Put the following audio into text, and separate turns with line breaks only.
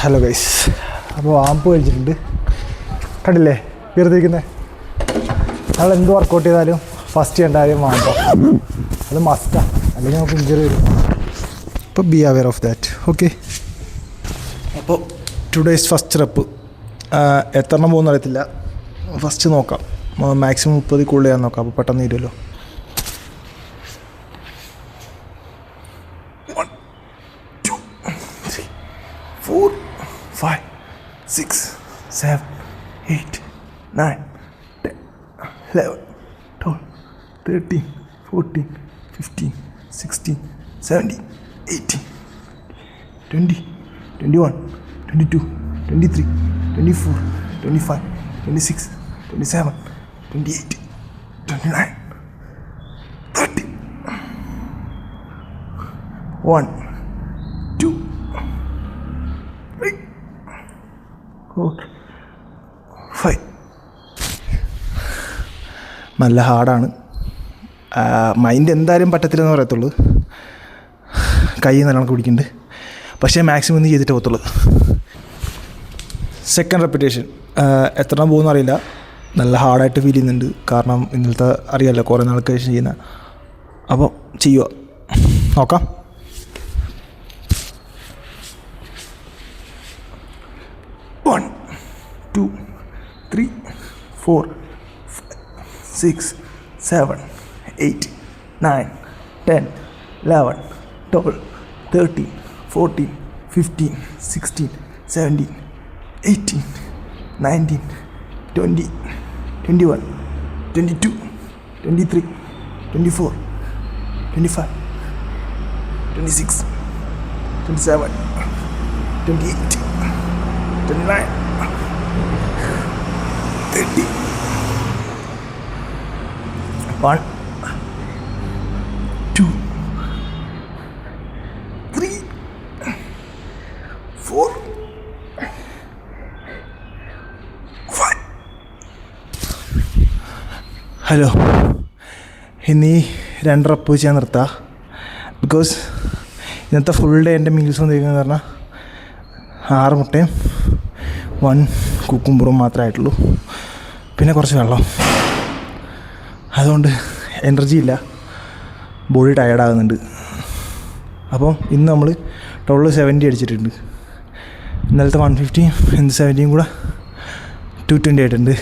Hello guys, അപ്പോൾ amp കഴിച്ചിട്ടുണ്ട്. കണ്ടില്ലേ വീർത്തിരിക്കുന്നത്? നമ്മൾ എന്ത് വർക്കൗട്ട് ചെയ്താലും ഫസ്റ്റ് ചെയ്യേണ്ട കാര്യം ആമ്പോ. അത് മസ്റ്റാണ്, അല്ലെങ്കിൽ നമുക്ക് ഇഞ്ചറി വരും. അപ്പോൾ be aware of that. Okay, അപ്പോൾ ടുഡേയ്സ് ഫസ്റ്റ് റെപ്പ് എത്ര എണ്ണം പോകുന്ന അറിയത്തില്ല. ഫസ്റ്റ് നോക്കാം, മാക്സിമം 30 കൂടുതൽ ചെയ്യാൻ നോക്കാം. അപ്പോൾ പെട്ടെന്ന് വരുമല്ലോ. 1 2 3 4 5 6 7 8 9 10 11 12 13 14 15 16 17 18 20 21 22 23 24 25 26 27 28 29 30 1 2 3 4 5. നല്ല ഹാർഡാണ്. മൈൻഡ് എന്തായാലും പറ്റത്തില്ലെന്ന് പറയത്തുള്ളൂ. കൈ നല്ലോണം കുടിക്കുന്നുണ്ട്, പക്ഷേ മാക്സിമം ഒന്ന് ചെയ്തിട്ട് പോകത്തുള്ളൂ. സെക്കൻഡ് റെപ്പിറ്റേഷൻ എത്ര എണ്ണം പോകുന്ന അറിയില്ല. നല്ല ഹാർഡായിട്ട് ഫീൽ ചെയ്യുന്നുണ്ട്, കാരണം ഇന്നലത്തെ അറിയാമല്ലോ, കുറേ നാൾക്ക് ശേഷം ചെയ്യുന്ന. അപ്പോൾ ചെയ്യുക, നോക്കാം. 1 2 3 4 5 6 7 8 9 10 11 12 13 14 15 16 17 18 19 20 21 22 23 24 25 26 27 28 29 30. 1 2 3 4 5. ഹലോ, ഇനി 2 റെപ്പ് വെച്ച് ഞാൻ നിർത്താം. ബിക്കോസ് ഇന്നത്തെ ഫുൾ ഡേ എൻ്റെ മീൽസ് വന്നിരിക്കുന്നത് പറഞ്ഞാൽ 6 മുട്ടയും 1 കുക്കുംബറും മാത്രമേ ആയിട്ടുള്ളൂ, പിന്നെ കുറച്ച് വെള്ളം. അതുകൊണ്ട് എനർജി ഇല്ല, ബോഡി ടയേർഡാകുന്നുണ്ട്. അപ്പം ഇന്ന് നമ്മൾ ടോട്ടൽ 70 അടിച്ചിട്ടുണ്ട്. ഇന്നലത്തെ 150 ഇന്ന് 70 കൂടെ 220 ആയിട്ടുണ്ട്.